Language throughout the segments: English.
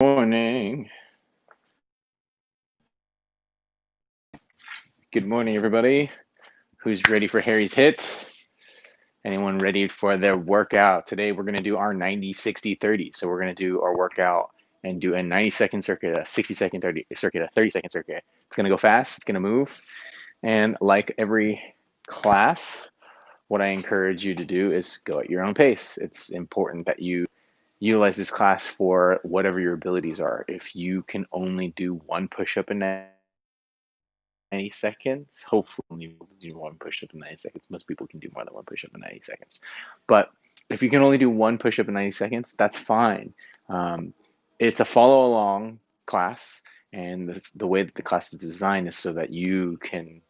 Morning. Good morning, everybody. Who's ready for Harry's HIIT? Anyone ready for their workout? Today we're going to do our 90, 60, 30. So we're going to do our workout and do a 90-second circuit, a 60-second 30 circuit, a 30-second circuit. It's going to go fast. It's going to move. And like every class, what I encourage you to do is go at your own pace. It's important that you utilize this class for whatever your abilities are. If you can only do one push-up in 90 seconds. Hopefully, you do one push up in 90 seconds. Most people can do more than one push up in 90 seconds. But if you can only do one push up in 90 seconds, that's fine. It's a follow along class, and the way that the class is designed is so that you can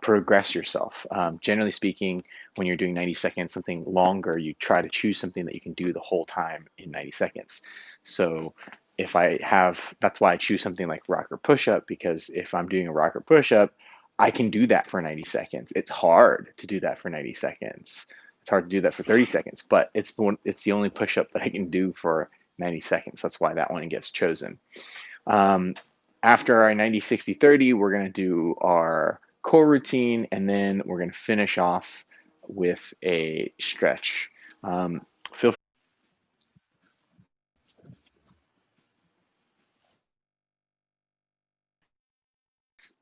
progress yourself. Generally speaking, when you're doing 90 seconds, something longer, you try to choose something that you can do the whole time in 90 seconds. So that's why I choose something like rocker push-up, because if I'm doing a rocker push-up, I can do that for 90 seconds. It's hard to do that for 90 seconds. It's hard to do that for 30 seconds, but it's the only push-up that I can do for 90 seconds. That's why that one gets chosen. After our 90, 60, 30, we're going to do our core routine, and then we're going to finish off with a stretch. Feel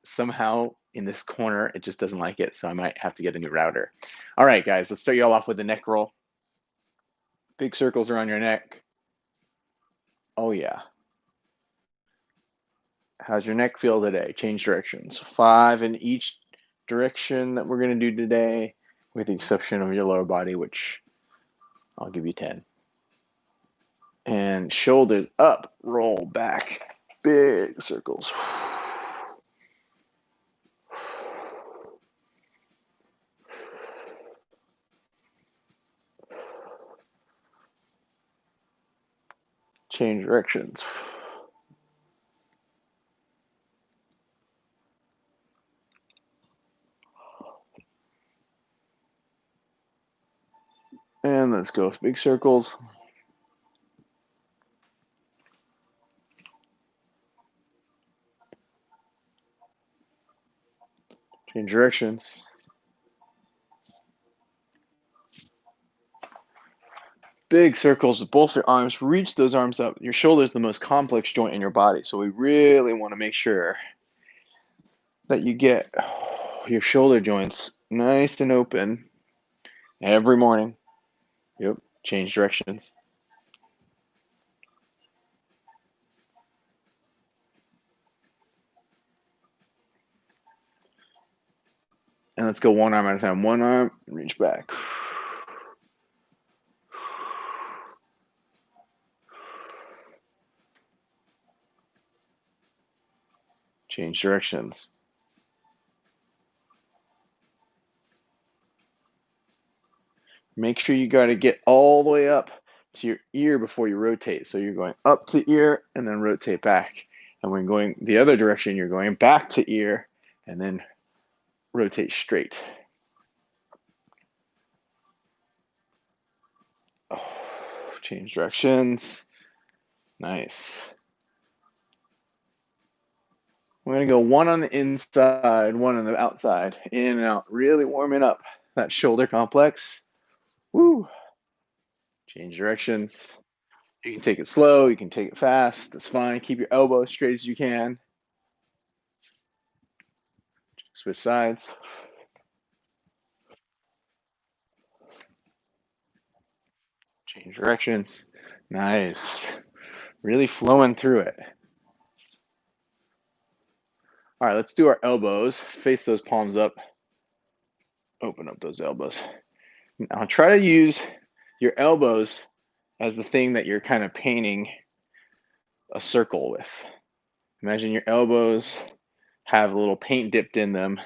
somehow in this corner, it just doesn't like it, so I might have to get a new router. All right, guys, let's start you all off with the neck roll. Big circles around your neck. Oh, yeah. How's your neck feel today? Change directions. 5 in each direction that we're going to do today, with the exception of your lower body, which I'll give you 10. And shoulders up, roll back. Big circles. Change directions. And let's go with big circles. Change directions. Big circles with both your arms. Reach those arms up. Your shoulder is the most complex joint in your body, so we really want to make sure that you get your shoulder joints nice and open every morning. Yep. Change directions. And let's go one arm at a time. One arm, reach back. Change directions. Make sure you got to get all the way up to your ear before you rotate. So you're going up to ear and then rotate back. And when going the other direction, you're going back to ear and then rotate straight. Oh, change directions. Nice. We're going to go one on the inside, one on the outside. In and out. Really warming up that shoulder complex. Woo. Change directions. You can take it slow. You can take it fast. That's fine. Keep your elbows straight as you can. Switch sides. Change directions. Nice. Really flowing through it. All right, let's do our elbows. Face those palms up. Open up those elbows. Now try to use your elbows as the thing that you're kind of painting a circle with. Imagine your elbows have a little paint dipped in them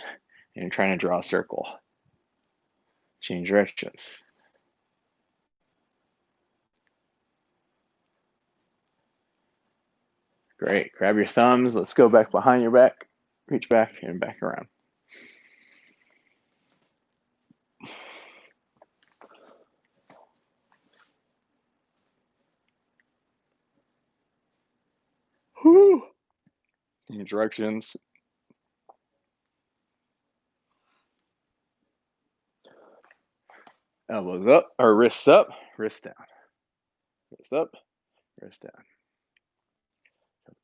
and you're trying to draw a circle. Change directions. Great. Grab your thumbs. Let's go back behind your back. Reach back and back around. Whew. Change directions. Elbows up, or wrists up, wrist down. Wrist up, wrist down.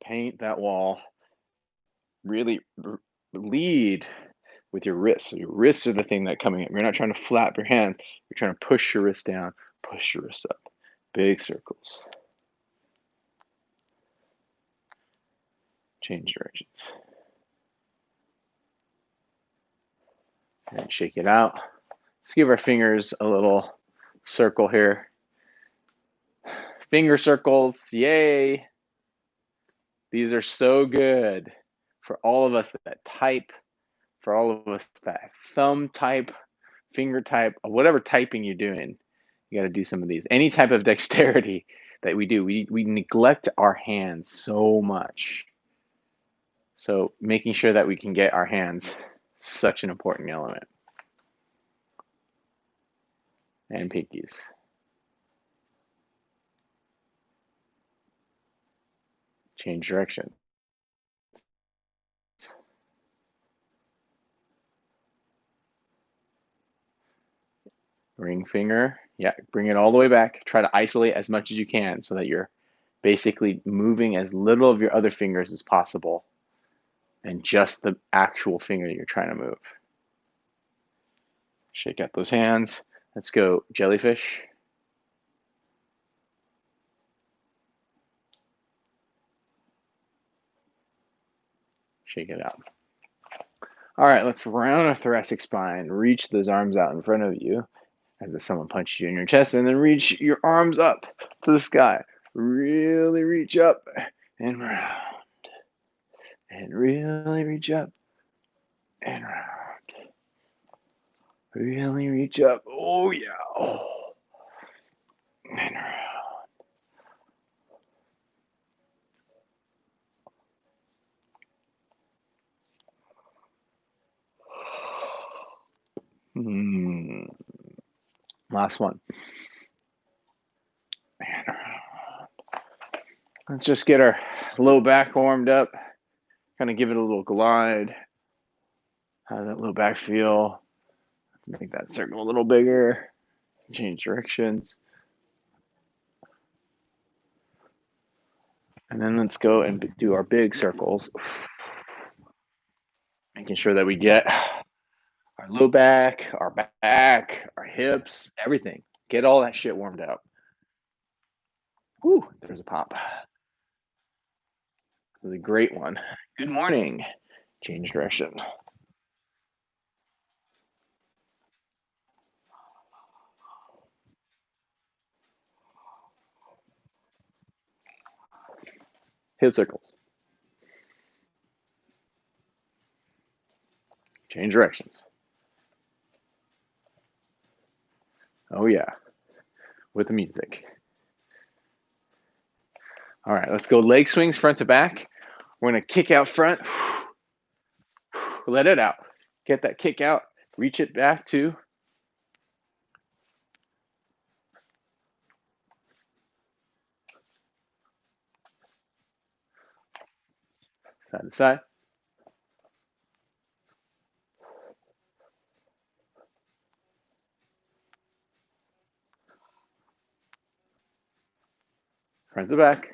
Paint that wall. Really lead with your wrists. So your wrists are the thing that coming up. You're not trying to flap your hand. You're trying to push your wrist down, push your wrist up. Big circles. Change directions. And shake it out. Let's give our fingers a little circle here. Finger circles, yay. These are so good for all of us that type, for all of us that thumb type, finger type, whatever typing you're doing. You got to do some of these. Any type of dexterity that we do, we neglect our hands so much. So making sure that we can get our hands, such an important element. And pinkies. Change direction. Ring finger. Yeah, bring it all the way back. Try to isolate as much as you can so that you're basically moving as little of your other fingers as possible and just the actual finger that you're trying to move. Shake out those hands. Let's go jellyfish. Shake it out. All right, let's round our thoracic spine. Reach those arms out in front of you as if someone punched you in your chest, and then reach your arms up to the sky. Really reach up and round. And really reach up and round. Really reach up. Oh, yeah. Oh. And round. Last one. And round. Let's just get our low back warmed up. Kind of give it a little glide. How does that low back feel? Let's make that circle a little bigger. Change directions. And then let's go and do our big circles. Making sure that we get our low back, our hips, everything. Get all that shit warmed up. Whew, there's a pop. This is a great one. Good morning. Change direction. Hip circles. Change directions. Oh, yeah. With the music. All right, let's go leg swings front to back. We're going to kick out front. Let it out. Get that kick out. Reach it back to side to side. Front to back.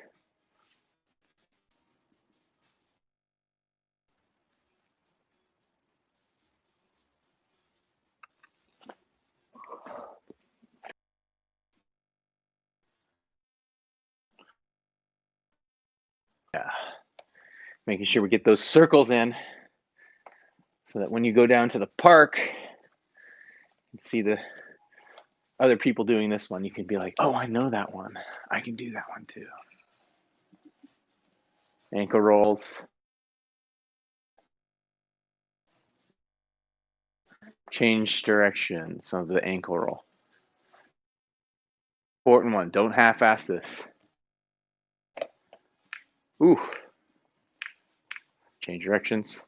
Yeah. Making sure we get those circles in so that when you go down to the park and see the other people doing this one, you can be like, oh, I know that one. I can do that one too. Ankle rolls. Change directions of the ankle roll. Important one. Don't half-ass this. Ooh. Change directions.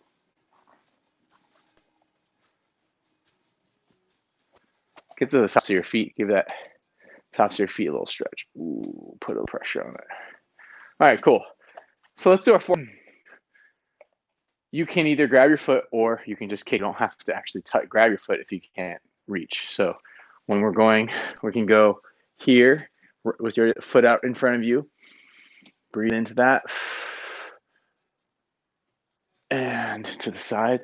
Get to the tops of your feet. Give that tops of your feet a little stretch. Ooh, put a little pressure on it. All right, cool. So let's do our 4. You can either grab your foot or you can just kick. You don't have to actually grab your foot if you can't reach. So when we're going, we can go here with your foot out in front of you. Breathe into that. And to the side.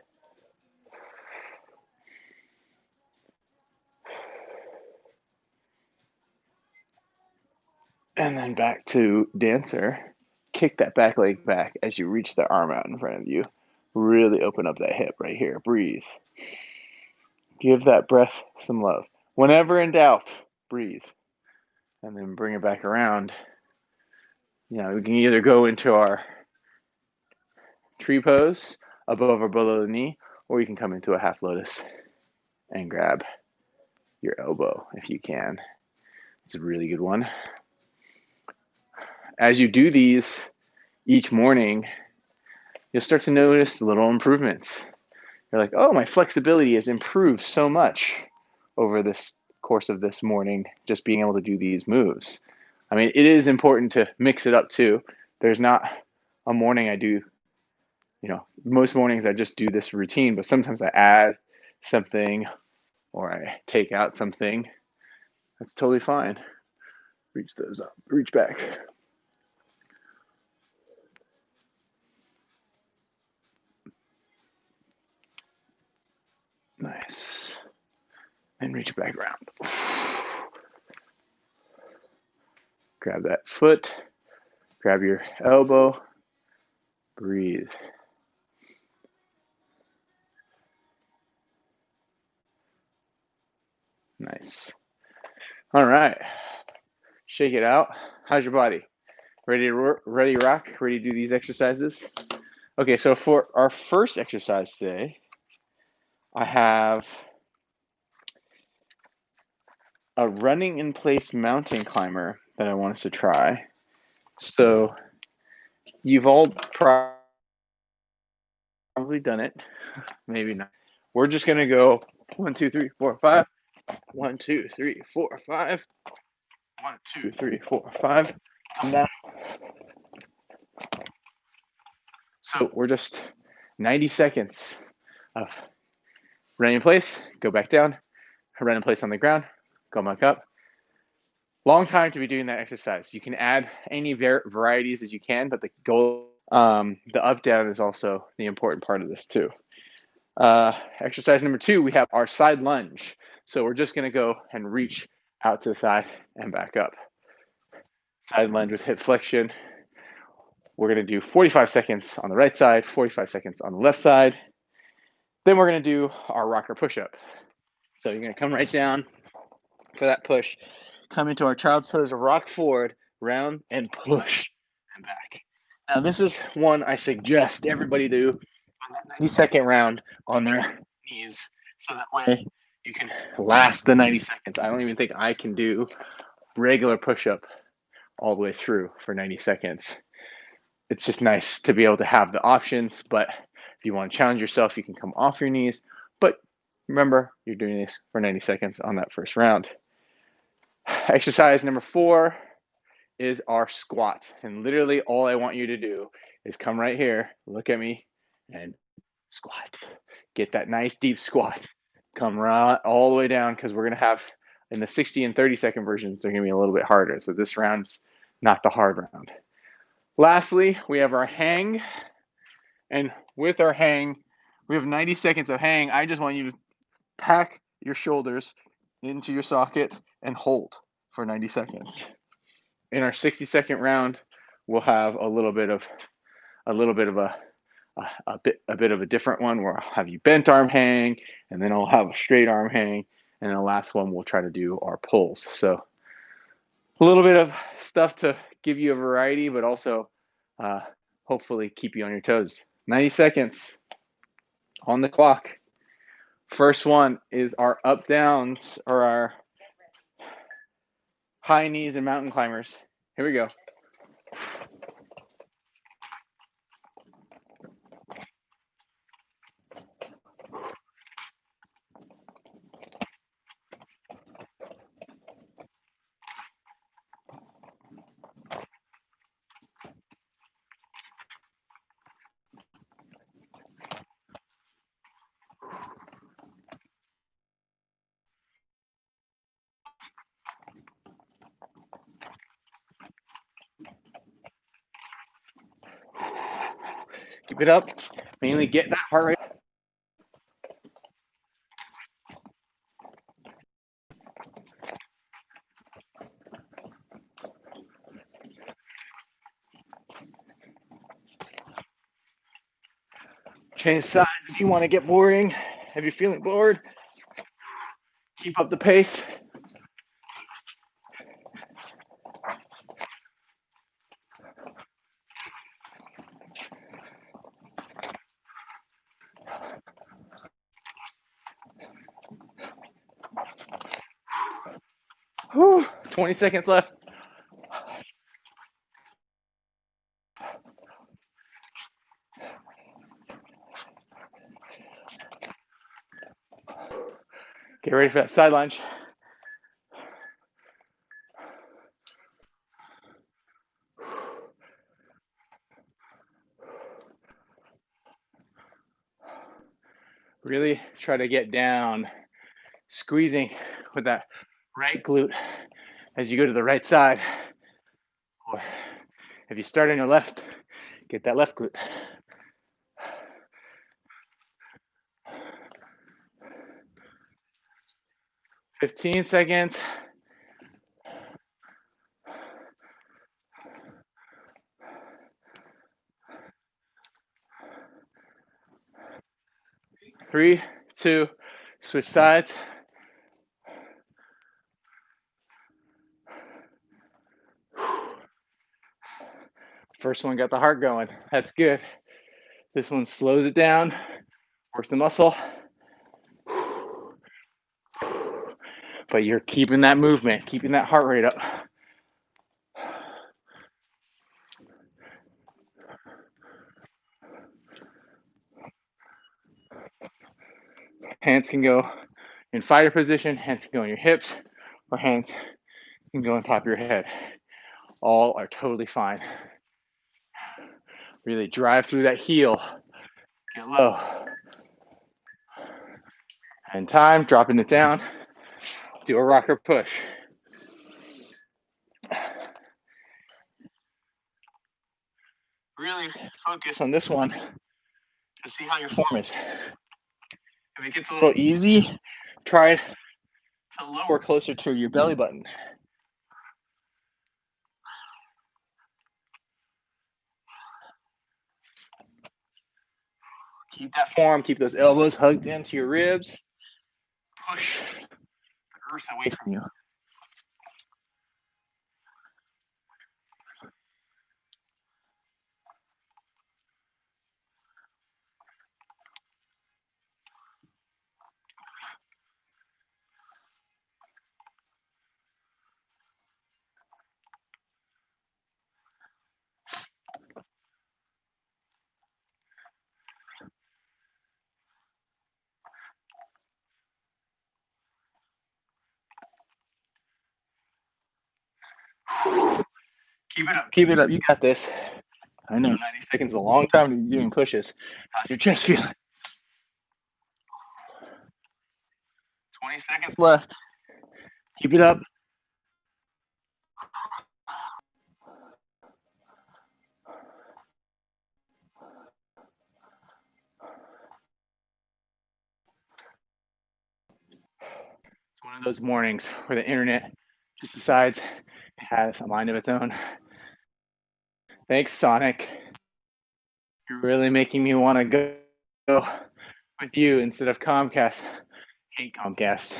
And then back to dancer. Kick that back leg back as you reach the arm out in front of you. Really open up that hip right here. Breathe. Give that breath some love. Whenever in doubt, breathe. And then bring it back around. You know, we can either go into our tree pose above or below the knee, or you can come into a half lotus and grab your elbow if you can. It's a really good one. As you do these each morning, you'll start to notice little improvements. You're like, oh, my flexibility has improved so much over this course of this morning, just being able to do these moves. I mean, it is important to mix it up too. There's not a morning I do, you know, most mornings I just do this routine, but sometimes I add something or I take out something. That's totally fine. Reach those up, reach back. Nice. And reach back around. Grab that foot, grab your elbow, breathe. Nice. All right. Shake it out. How's your body? Ready to rock? Ready to do these exercises? Okay, so for our first exercise today, I have a running in place mountain climber that I want us to try. So you've all probably done it, maybe not. We're just gonna go 1, 2, 3, 4, 5. 1, 2, 3, 4, 5. 1, 2, 3, 4, 5. Come down. So we're just 90 seconds of running in place, go back down, run in place on the ground, go back up. Long time to be doing that exercise. You can add any varieties as you can, but the goal, the up down is also the important part of this too. Exercise number 2, we have our side lunge. So we're just going to go and reach out to the side and back up. Side lunge with hip flexion. We're going to do 45 seconds on the right side, 45 seconds on the left side. Then we're going to do our rocker push-up. So you're going to come right down for that push. Come into our child's pose, rock forward, round, and push, and back. Now this is one I suggest everybody do on that 90-second round on their knees, so that way you can last the 90 seconds. I don't even think I can do regular push-up all the way through for 90 seconds. It's just nice to be able to have the options, but if you want to challenge yourself, you can come off your knees. But remember, you're doing this for 90 seconds on that first round. Exercise number 4 is our squat. And literally all I want you to do is come right here, look at me, and squat. Get that nice deep squat. Come right all the way down, because we're going to have, in the 60 and 30-second versions, they're going to be a little bit harder. So this round's not the hard round. Lastly, we have our hang. And with our hang, we have 90 seconds of hang. I just want you to pack your shoulders into your socket and hold for 90 seconds. In our 60-second round, we'll have a bit of a different one where I'll have you bent arm hang, and then I'll have a straight arm hang, and then the last one we'll try to do our pulls. So a little bit of stuff to give you a variety, but also hopefully keep you on your toes. 90 seconds on the clock. First one is our up downs, or our high knees and mountain climbers. Here we go. Keep it up. Mainly get that heart rate. Change sides if you want to get boring. If you're feeling bored, keep up the pace. Whew, 20 seconds left. Get ready for that side lunge. Really try to get down, squeezing with that right glute as you go to the right side. Or if you start on your left, get that left glute. 15 seconds. Three, two, switch sides. First one got the heart going. That's good. This one slows it down, works the muscle. But you're keeping that movement, keeping that heart rate up. Hands can go in fighter position, hands can go on your hips, or hands can go on top of your head. All are totally fine. Really drive through that heel. Get low. And time, dropping it down. Do a rocker push. Really focus on this one to see how your form is. If it gets a little easy, try to lower closer to your belly button. Keep that form, keep those elbows hugged into your ribs. Push the earth away from you. Keep it up, keep it up. You got this. I know 90 seconds is a long time to be doing pushes. How's your chest feeling? 20 seconds left. Keep it up. It's one of those mornings where the internet just decides it has a mind of its own. Thanks, Sonic. You're really making me want to go with you instead of Comcast. Hate Comcast.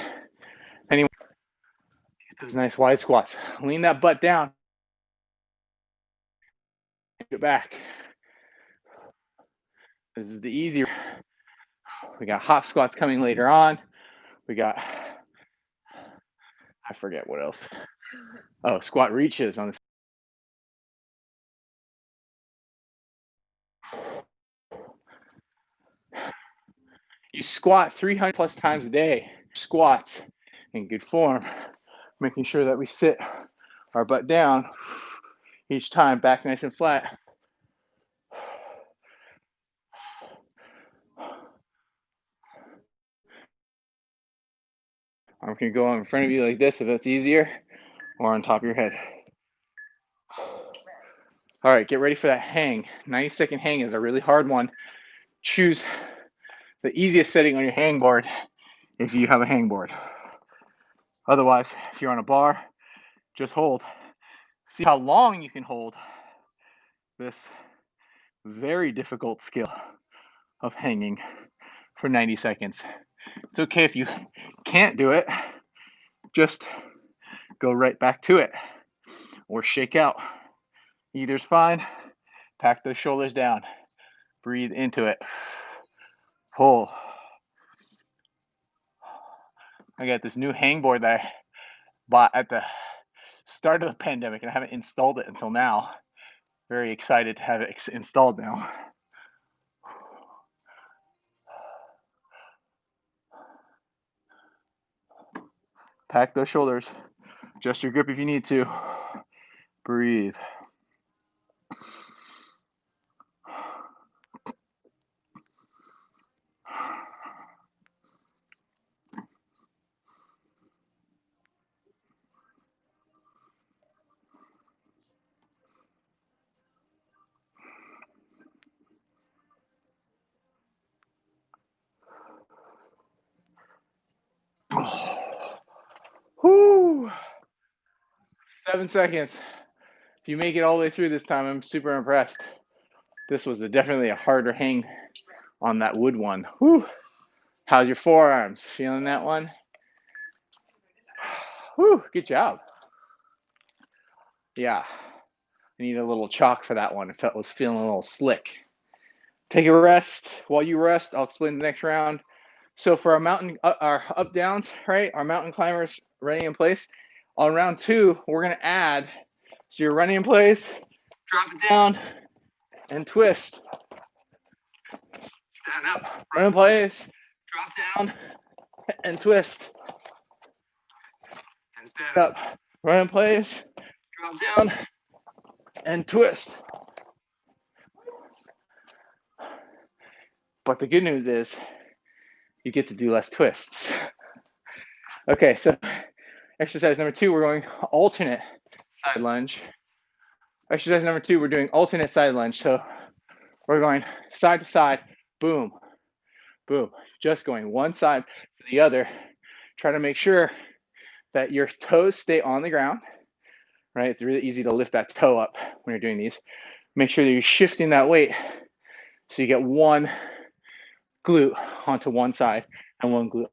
Anyway, get those nice wide squats. Lean that butt down. Get back. This is the easier. We got hop squats coming later on. We got, I forget what else. Oh, squat reaches on the. You squat 300 plus times a day. Squats in good form, making sure that we sit our butt down each time, back nice and flat. Arm can go in front of you like this if that's easier, or on top of your head. All right, get ready for that hang. 90-second hang is a really hard one. Choose the easiest setting on your hang board if you have a hang board. Otherwise, if you're on a bar, just hold. See how long you can hold this very difficult skill of hanging for 90 seconds. It's okay if you can't do it, just go right back to it or shake out. Either's fine. Pack those shoulders down. Breathe into it. Pull. I got this new hang board that I bought at the start of the pandemic and I haven't installed it until now. Very excited to have it installed now. Pack those shoulders. Adjust your grip if you need to. Breathe. Whoo! 7 seconds. If you make it all the way through this time, I'm super impressed. This was definitely a harder hang on that wood one. Whoo! How's your forearms? Feeling that one? Whoo! Good job. Yeah. I need a little chalk for that one. It was feeling a little slick. Take a rest. While you rest, I'll explain the next round. So for our up downs, right? Our mountain climbers running in place. On round 2, we're gonna add. So you're running in place, drop it down, and twist. Stand up, run in place, drop down, and twist. And stand up, run in place, drop down, and twist. But the good news is you get to do less twists. Okay, so exercise number 2, we're going alternate side lunge. Exercise number 2, we're doing alternate side lunge. So we're going side to side, boom, boom. Just going one side to the other. Try to make sure that your toes stay on the ground, right? It's really easy to lift that toe up when you're doing these. Make sure that you're shifting that weight so you get one glute onto one side and one glute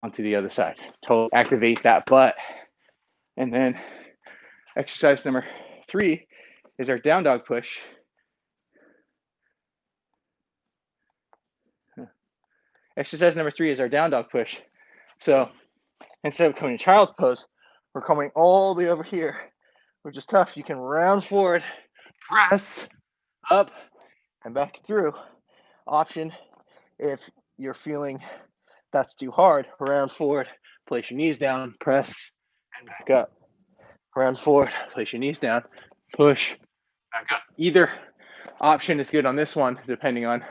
onto the other side. Totally activate that butt. And then exercise number 3 is our down dog push. Exercise number 3 is our down dog push. So instead of coming to child's pose, we're coming all the way over here, which is tough. You can round forward, press up and back through. Option if you're feeling that's too hard, round forward, place your knees down, press and back up. Round forward, place your knees down, push, back up. Either option is good on this one, depending on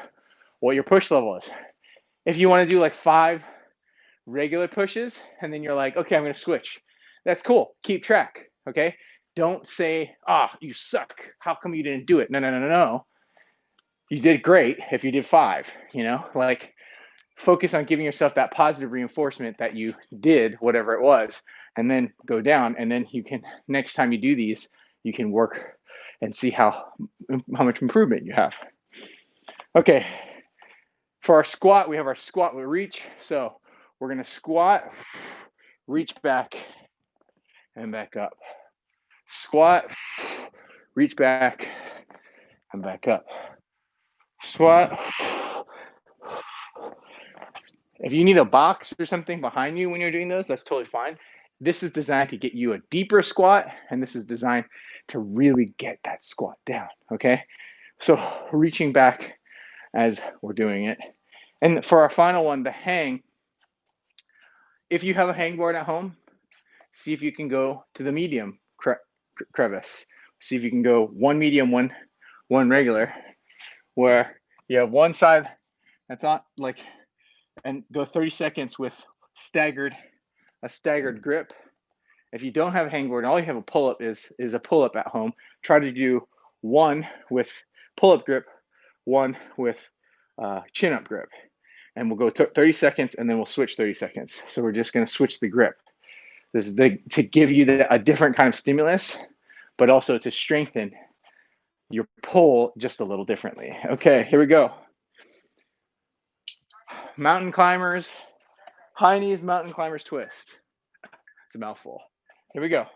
what your push level is. If you want to do like 5 regular pushes and then you're like, okay, I'm going to switch. That's cool. Keep track. Okay. Don't say, you suck. How come you didn't do it? No. You did great if you did 5, like focus on giving yourself that positive reinforcement that you did whatever it was, and then go down. And then you can, next time you do these, you can work and see how much improvement you have. Okay. For our squat, we have our squat with reach. So we're going to squat, reach back, and back up. Squat, reach back, and back up. Squat. If you need a box or something behind you when you're doing those, that's totally fine. This is designed to get you a deeper squat, and this is designed to really get that squat down, okay? So reaching back as we're doing it. And for our final one, the hang, if you have a hang board at home, see if you can go to the medium crevice. See if you can go one medium, one regular, where you have one side that's on and go 30 seconds with a staggered grip, If you don't have a hangboard and all you have a pull-up is a pull-up at home, try to do one with pull-up grip, one with chin-up grip. And we'll go 30 seconds and then we'll switch 30 seconds. So we're just going to switch the grip. This is to give you a different kind of stimulus, but also to strengthen your pull just a little differently. Okay, here we go. Mountain climbers, high knees, mountain climbers twist. It's a mouthful. Here we go.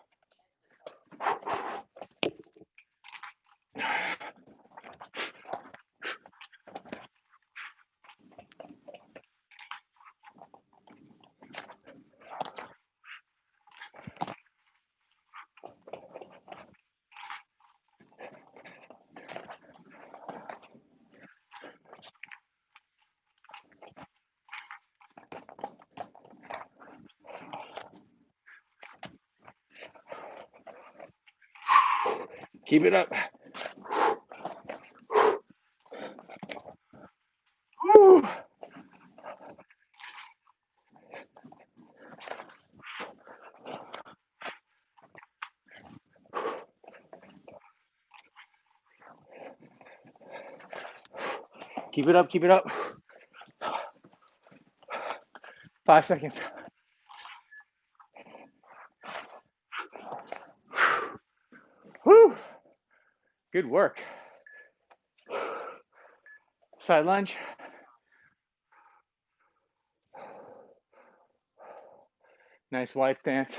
Keep it up. Woo. Keep it up, keep it up. 5 seconds. Woo. Good work. Side lunge. Nice wide stance.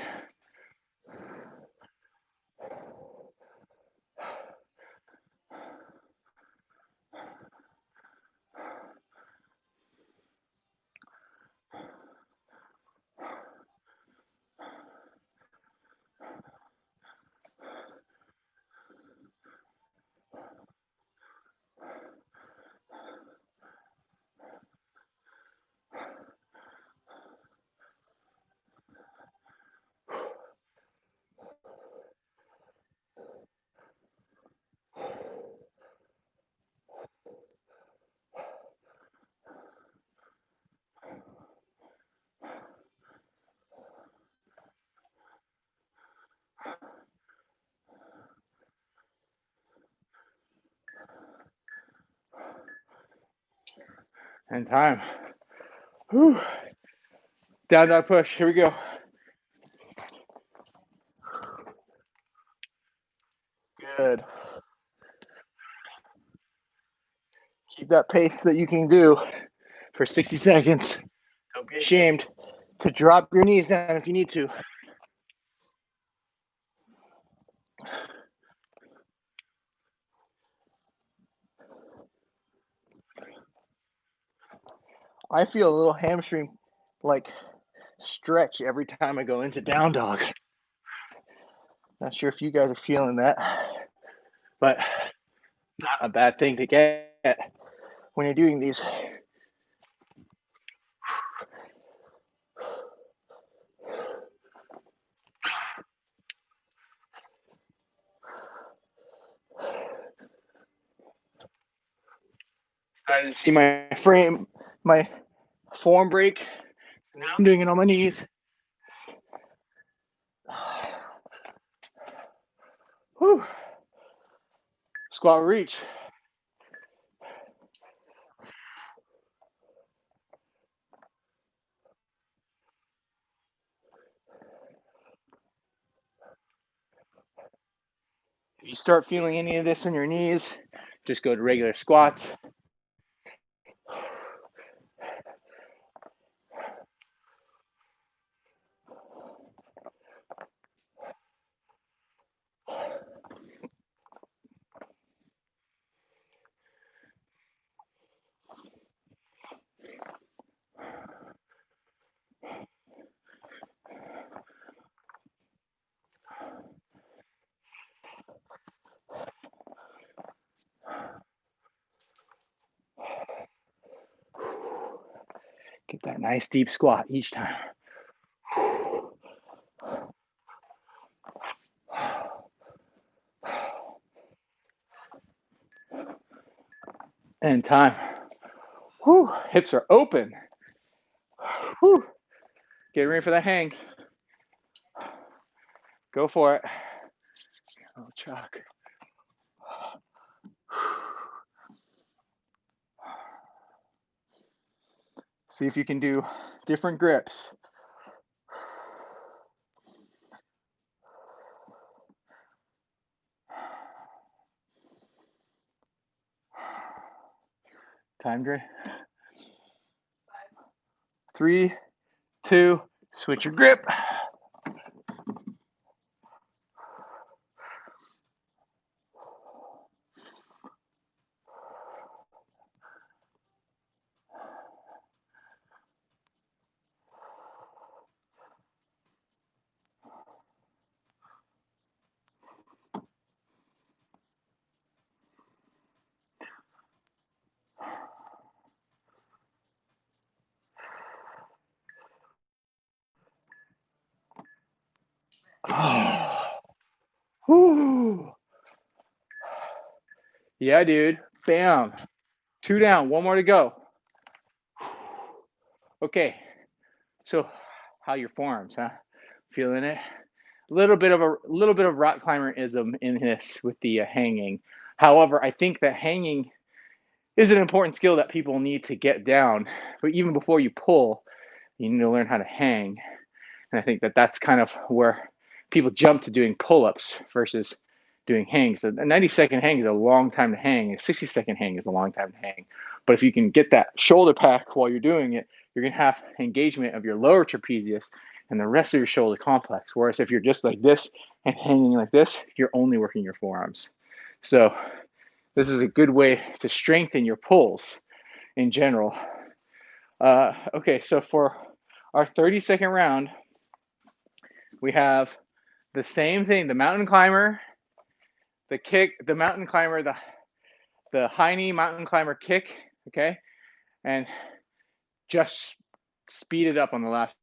And time. Whew. Down dog push. Here we go. Good. Keep that pace that you can do for 60 seconds. Don't be ashamed to drop your knees down if you need to. I feel a little hamstring stretch every time I go into down dog. Not sure if you guys are feeling that, but not a bad thing to get when you're doing these. Starting to see my form break. So now I'm doing it on my knees. Whew. Squat reach. If you start feeling any of this in your knees, just go to regular squats. Get that nice deep squat each time. And time. Whew. Hips are open. Whew. Get ready for that hang. Go for it. Oh, chalk. See if you can do different grips. Time drain. 3, 2, switch your grip. Whew. Yeah, dude. Bam. 2 down. 1 more to go. Okay. So, how your forearms, huh? Feeling it? A little bit of rock climberism in this with the hanging. However, I think that hanging is an important skill that people need to get down. But even before you pull, you need to learn how to hang. And I think that that's kind of where people jump to doing pull-ups versus doing hangs. A 90-second hang is a long time to hang. A 60-second hang is a long time to hang. But if you can get that shoulder pack while you're doing it, you're going to have engagement of your lower trapezius and the rest of your shoulder complex. Whereas if you're just like this and hanging like this, you're only working your forearms. So this is a good way to strengthen your pulls in general. Okay, so for our 30-second round, we have the same thing, the mountain climber, the kick, the mountain climber, the high knee mountain climber kick, okay? And just speed it up on the last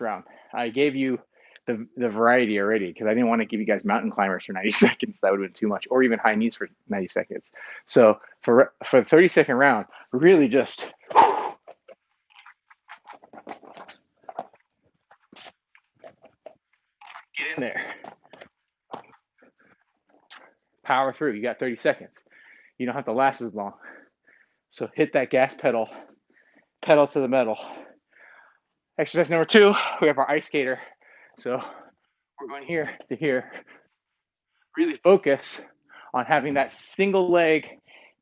round. I gave you the variety already because I didn't want to give you guys mountain climbers for 90 seconds. That would have been too much, or even high knees for 90 seconds. So for the 30-second round, really just get in there. Power through. You got 30 seconds. You don't have to last as long. So hit that gas pedal to the metal. Exercise number 2, we have our ice skater. So we're going here to here. Really focus on having that single leg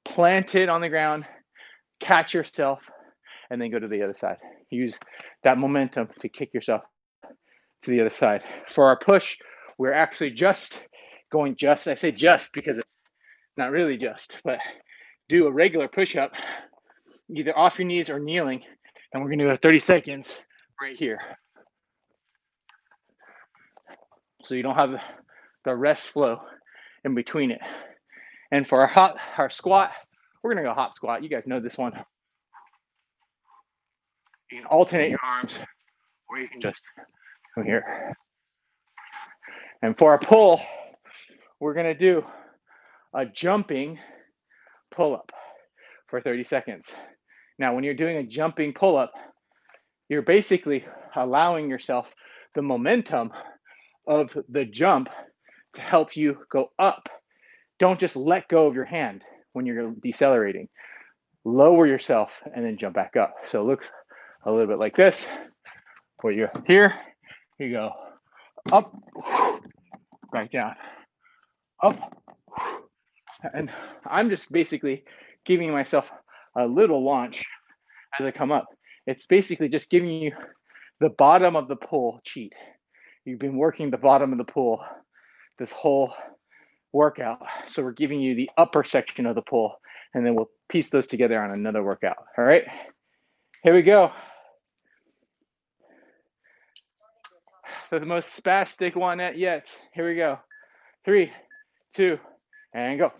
planted on the ground, catch yourself, and then go to the other side. Use that momentum to kick yourself to the other side. For our push, we're actually I say just because it's not really just, but do a regular push-up, either off your knees or kneeling, and we're going to do 30 seconds right here. So you don't have the rest flow in between it. And for our squat, we're going to go hop squat. You guys know this one. You can alternate your arms, or you can just go here. And for our pull, we're going to do a jumping pull-up for 30 seconds. Now, when you're doing a jumping pull-up, you're basically allowing yourself the momentum of the jump to help you go up. Don't just let go of your hand when you're decelerating. Lower yourself and then jump back up. So it looks a little bit like this, where you're here, you go up, back down, up, and I'm just basically giving myself a little launch as I come up. It's basically just giving you the bottom of the pull cheat. You've been working the bottom of the pull this whole workout. So we're giving you the upper section of the pull, and then we'll piece those together on another workout. All right, here we go. So the most spastic one yet. Here we go. 3, 2, and go.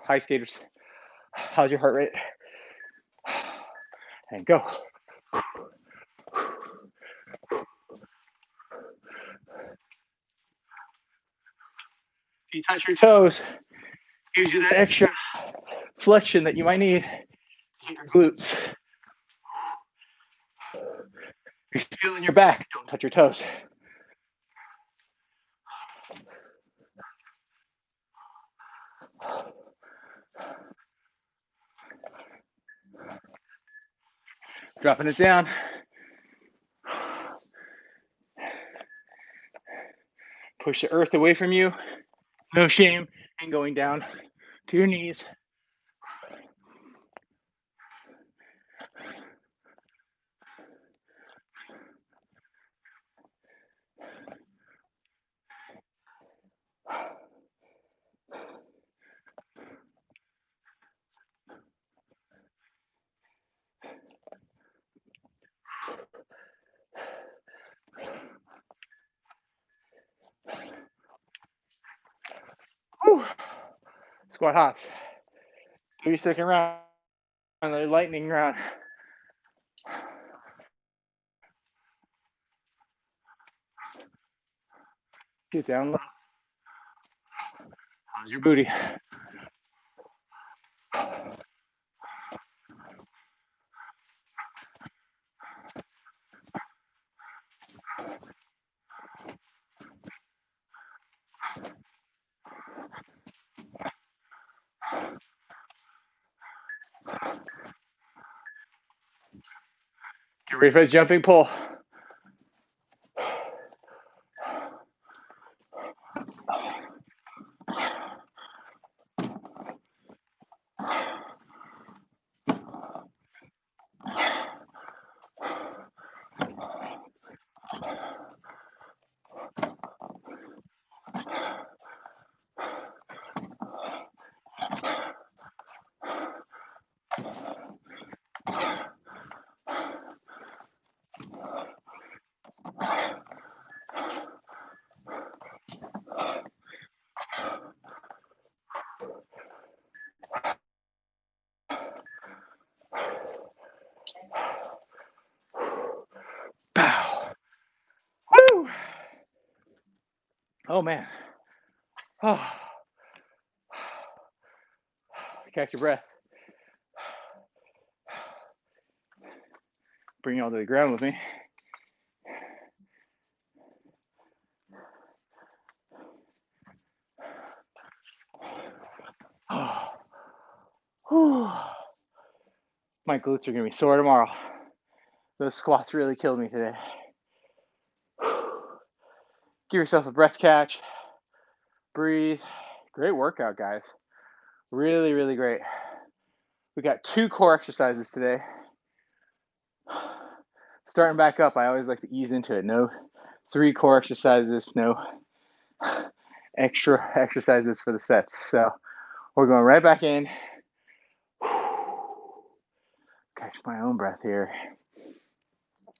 Hi, skaters. How's your heart rate? And go. If you touch your toes, gives you that extra flexion that you might need to get your glutes. If you're feeling your back, don't touch your toes. Dropping it down. Push the earth away from you. No shame in going down to your knees. Whew. Squat hops. 30-second round. Another lightning round. Get down low. How's your booty? Get ready for the jumping pull. Bow. Woo! Oh man. Oh. Catch your breath. Bring it all to the ground with me. My glutes are gonna be sore tomorrow. Those squats really killed me today. Give yourself a breath catch. Breathe. Great workout, guys. Really, really great. We got 2 core exercises today. Starting back up, I always like to ease into it. No 3 core exercises, no extra exercises for the sets. So we're going right back in. Catch my own breath here.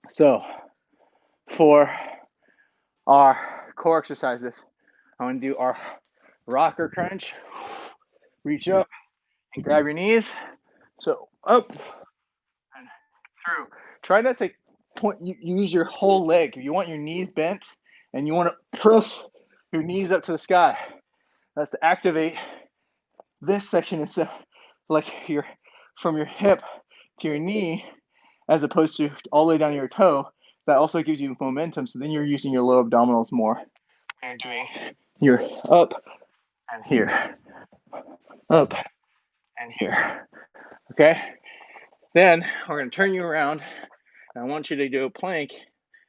So for our core exercises, I want to do our rocker crunch. Reach up and grab your knees. So up and through. Try not to use your whole leg. If you want your knees bent and you want to press your knees up to the sky, that's to activate this section instead, like from your hip to your knee, as opposed to all the way down to your toe. That also gives you momentum. So then you're using your low abdominals more. And doing your up and here, up and here. Okay. Then we're going to turn you around. And I want you to do a plank.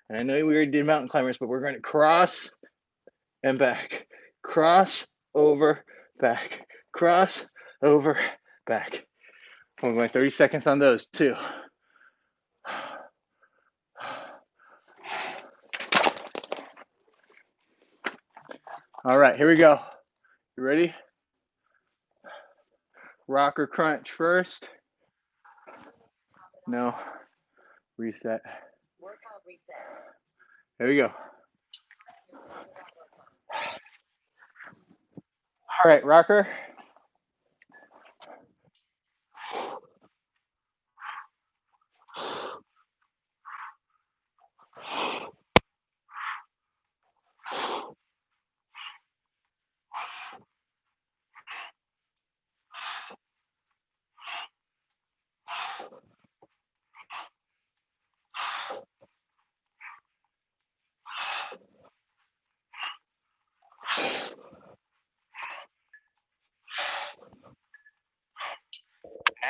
And I know we already did mountain climbers, but we're going to cross and back, cross over, back, cross over, back. We're going 30 seconds on those too. All right, here we go. You ready? Rocker crunch first. No. Reset. Workout reset. There we go. All right, rocker.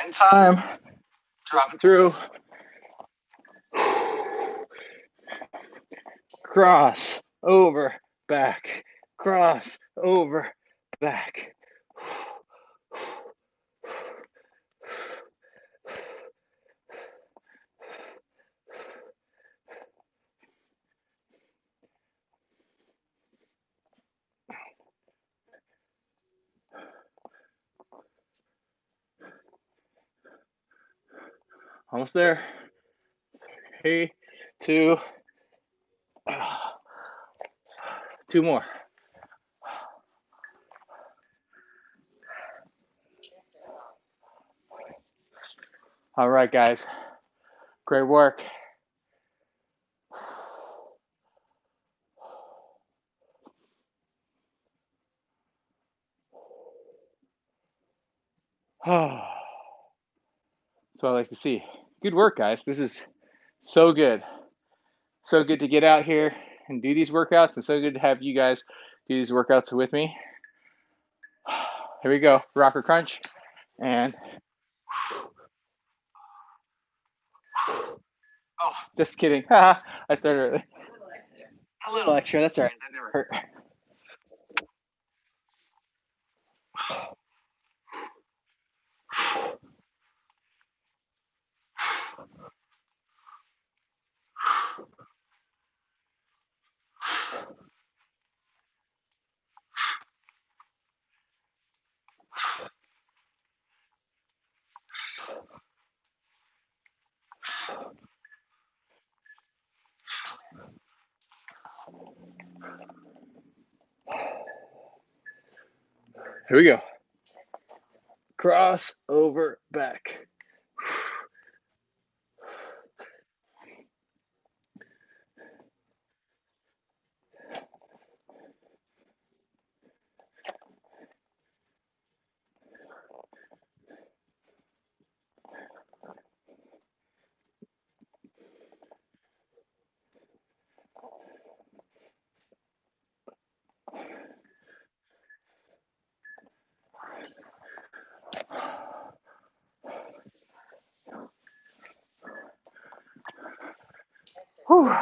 And time. Drop it through. Cross, over, back. Cross, over, back. Almost there. 3, 2, 2 more. All right, guys. Great work. That's what I like to see. Good work, guys. This is so good. So good to get out here and do these workouts, and so good to have you guys do these workouts with me. Here we go. Rocker crunch. And oh, just kidding. I started early. A little extra. That's all right. That never hurt. Here we go. Cross, over, back. Whew.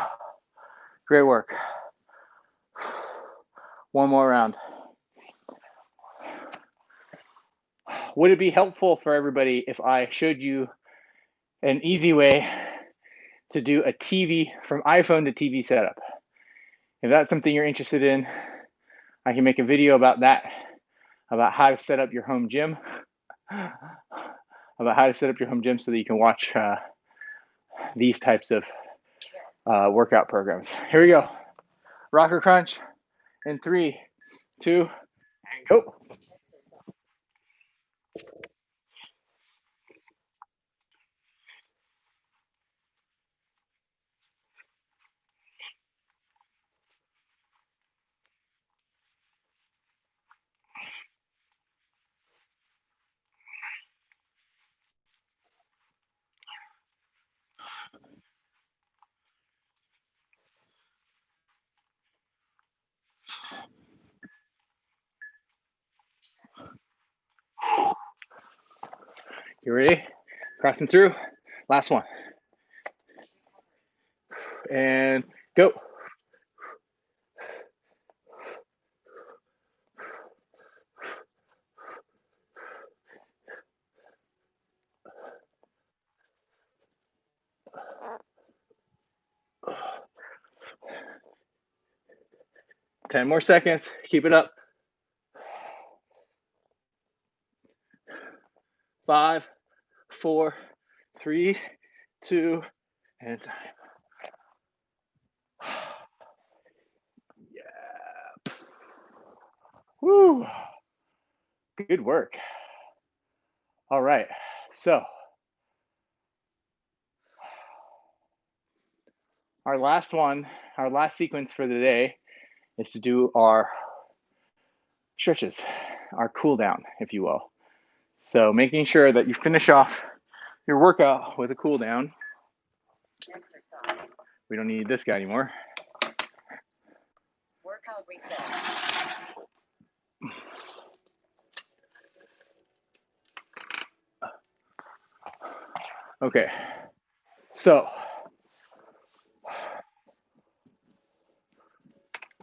Great work. One more round. Would it be helpful for everybody if I showed you an easy way to do a TV from iPhone to TV setup? If that's something you're interested in, I can make a video about that, about how to set up your home gym, so that you can watch these types of workout programs. Here we go. Rocker crunch in 3, 2, and go. You ready? Crossing through. Last one. And go. Ten more seconds. Keep it up. 5, 4, 3, 2, and time. Yeah. Woo. Good work. All right. So our last sequence for the day is to do our stretches, our cool down, if you will. So making sure that you finish off your workout with a cool down. Exercise. We don't need this guy anymore. Workout reset. Okay, so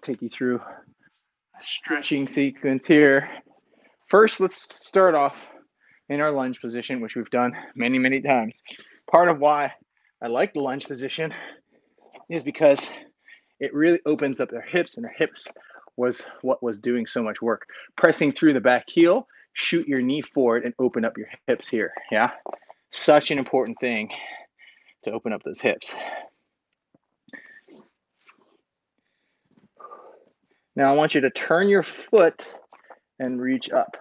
take you through a stretching sequence here. First, let's start off in our lunge position, which we've done many, many times. Part of why I like the lunge position is because it really opens up their hips, and their hips was what was doing so much work. Pressing through the back heel, shoot your knee forward and open up your hips here. Yeah, such an important thing to open up those hips. Now I want you to turn your foot and reach up.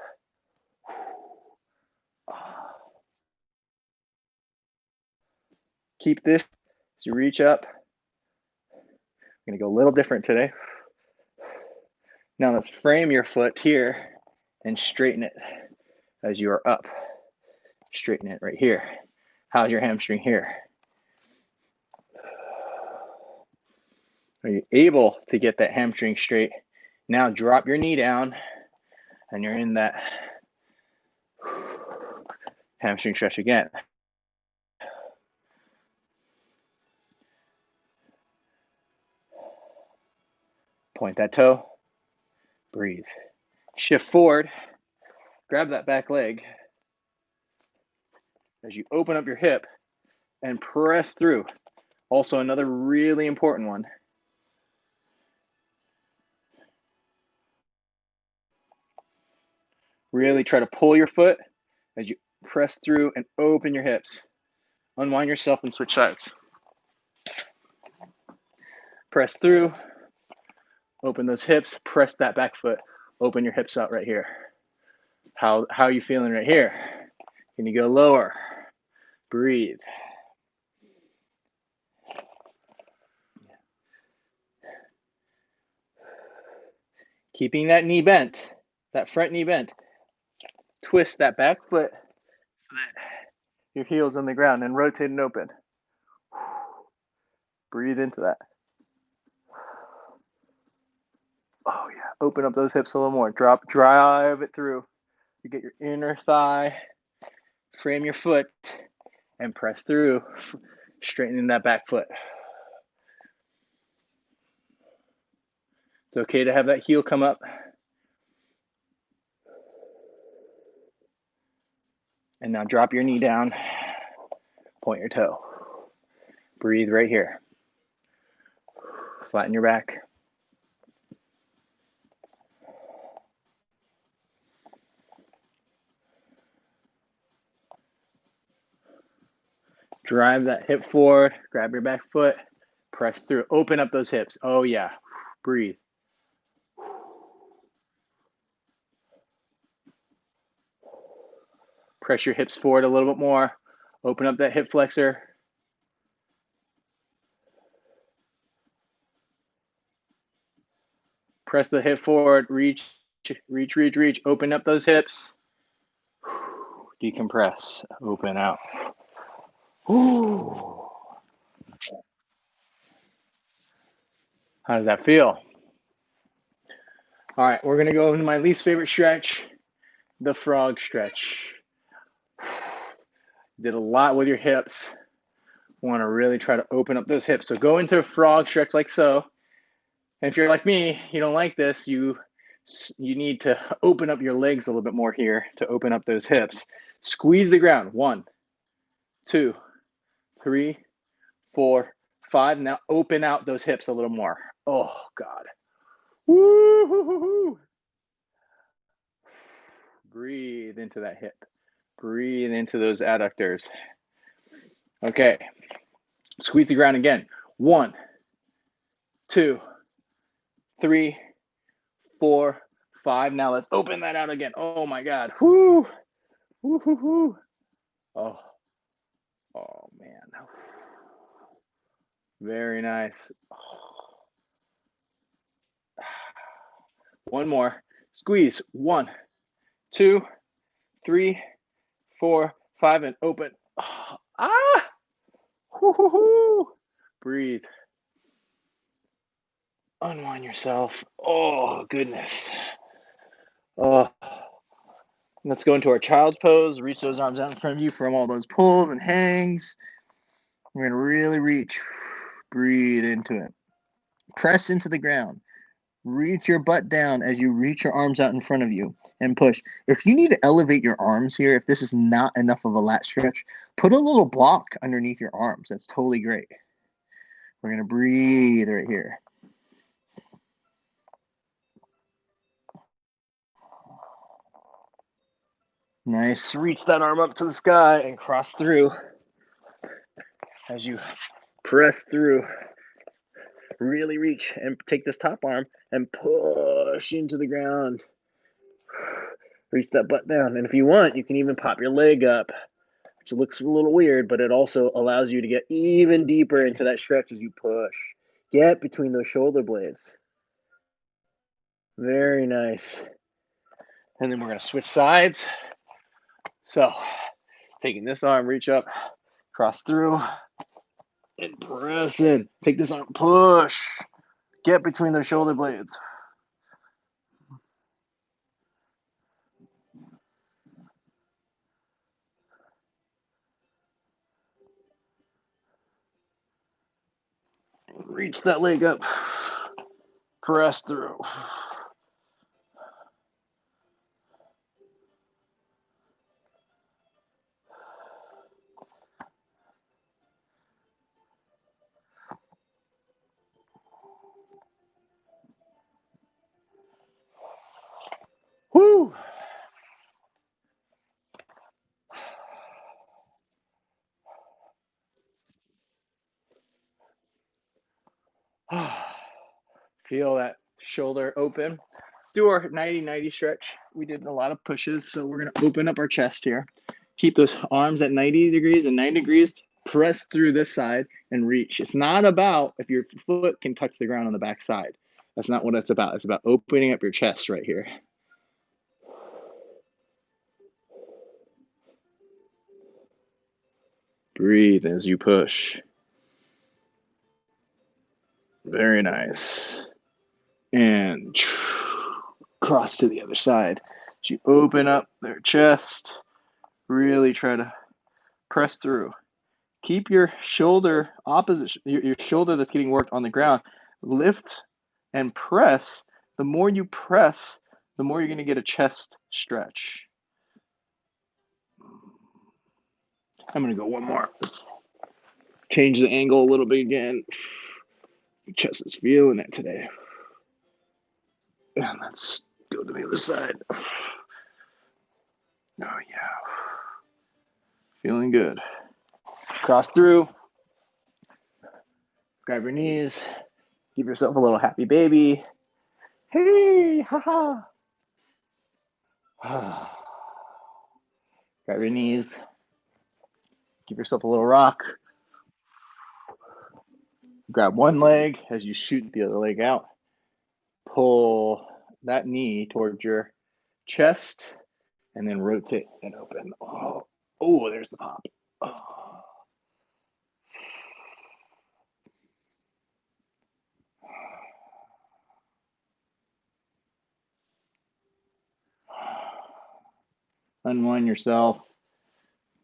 Keep this as you reach up. I'm going to go a little different today. Now let's frame your foot here and straighten it as you are up. Straighten it right here. How's your hamstring here? Are you able to get that hamstring straight? Now drop your knee down and you're in that hamstring stretch again. Point that toe. Breathe. Shift forward. Grab that back leg as you open up your hip and press through. Also, another really important one. Really try to pull your foot as you press through and open your hips. Unwind yourself and switch sides. Press through, open those hips, press that back foot, open your hips out right here. How are you feeling right here? Can you go lower? Breathe. Keeping that knee bent, that front knee bent. Twist that back foot so that your heel's on the ground and rotate and open. Breathe into that. Oh yeah, open up those hips a little more. Drive it through. You get your inner thigh, frame your foot, and press through, straightening that back foot. It's okay to have that heel come up. And now drop your knee down, point your toe. Breathe right here. Flatten your back. Drive that hip forward, grab your back foot, press through, open up those hips. Oh yeah, breathe. Press your hips forward a little bit more. Open up that hip flexor. Press the hip forward, reach. Open up those hips. Decompress, open out. How does that feel? All right, we're gonna go into my least favorite stretch, the frog stretch. Did a lot with your hips. Want to really try to open up those hips. So go into a frog stretch like so. And if you're like me, you don't like this, you need to open up your legs a little bit more here to open up those hips. Squeeze the ground. 1, 2, 3, 4, 5. Now open out those hips a little more. Oh, God. Woo-hoo-hoo-hoo. Breathe into that hip. Breathe into those adductors. Okay. Squeeze the ground again. 1, 2, 3, 4, 5. Now let's open that out again. Oh my God. Whoo. Woo hoo hoo. Oh. Oh man. Very nice. One more. Squeeze. 1, 2, 3, 4, 5, and open. Ah. Woo hoo hoo. Breathe. Unwind yourself. Oh goodness. Oh. Let's go into our child's pose. Reach those arms out in front of you from all those pulls and hangs. We're going to really reach. Breathe into it. Press into the ground. Reach your butt down as you reach your arms out in front of you and push. If you need to elevate your arms here, if this is not enough of a lat stretch, put a little block underneath your arms. That's totally great. We're going to breathe right here. Nice. Reach that arm up to the sky and cross through. As you press through, really reach and take this top arm and push into the ground. Reach that butt down. And if you want, you can even pop your leg up, which looks a little weird, but it also allows you to get even deeper into that stretch as you push. Get between those shoulder blades. Very nice. And then we're going to switch sides. So, taking this arm, reach up, cross through, and press in. Take this arm, push. Get between those shoulder blades. Reach that leg up. Press through. Woo! Feel that shoulder open. Let's do our 90-90 stretch. We did a lot of pushes, so we're going to open up our chest here. Keep those arms at 90 degrees and 90 degrees. Press through this side and reach. It's not about if your foot can touch the ground on the back side. That's not what it's about. It's about opening up your chest right here. Breathe as you push. Very nice. And cross to the other side. As you open up their chest, really try to press through. Keep your shoulder opposite, your shoulder that's getting worked on the ground. Lift and press. The more you press, the more you're going to get a chest stretch. I'm going to go one more. Change the angle a little bit again. Chest is feeling it today. And let's go to the other side. Oh, yeah. Feeling good. Cross through. Grab your knees. Give yourself a little happy baby. Hey, haha. Grab your knees. Give yourself a little rock. Grab one leg as you shoot the other leg out. Pull that knee towards your chest and then rotate and open. Oh, there's the pop. Oh. Unwind yourself.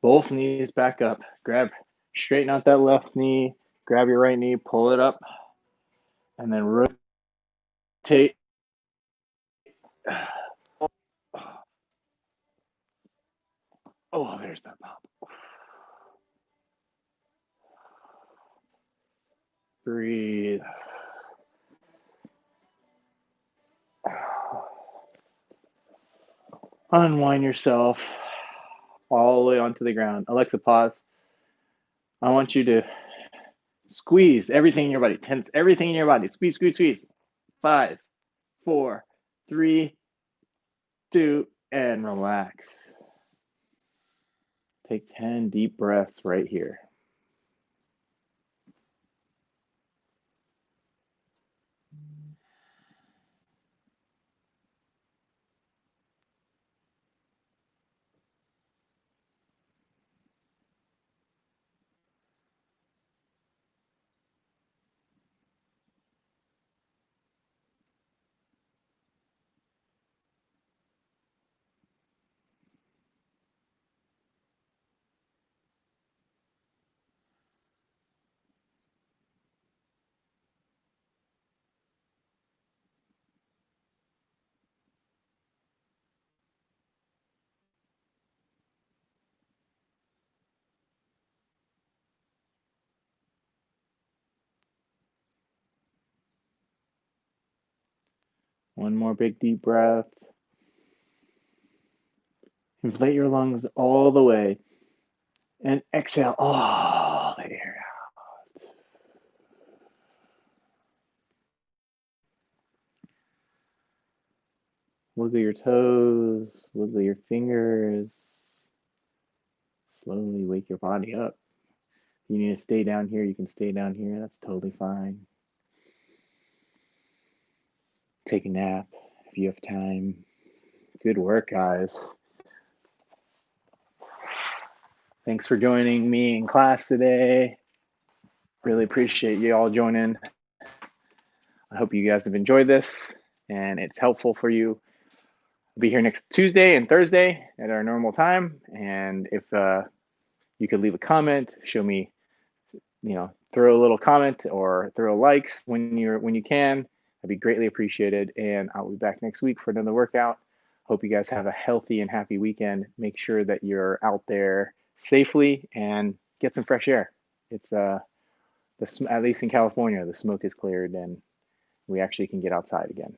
Both knees back up. Straighten out that left knee. Grab your right knee, pull it up, and then rotate. Oh, there's that pop. Breathe. Unwind yourself all the way onto the ground. Alexa, pause. I want you to squeeze everything in your body. Tense everything in your body. Squeeze, squeeze, squeeze. 5, 4, 3, 2, and relax. Take 10 deep breaths right here. One more big deep breath. Inflate your lungs all the way. And exhale all the air out. Wiggle your toes, wiggle your fingers. Slowly wake your body up. If you need to stay down here, you can stay down here. That's totally fine. Take a nap if you have time. Good work, guys. Thanks for joining me in class today. Really appreciate you all joining. I hope you guys have enjoyed this and it's helpful for you. I'll be here next Tuesday and Thursday at our normal time. And if you could leave a comment, show me, throw a little comment or throw likes when you can. That'd be greatly appreciated. And I'll be back next week for another workout. Hope you guys have a healthy and happy weekend. Make sure that you're out there safely and get some fresh air. It's at least in California, the smoke is cleared and we actually can get outside again.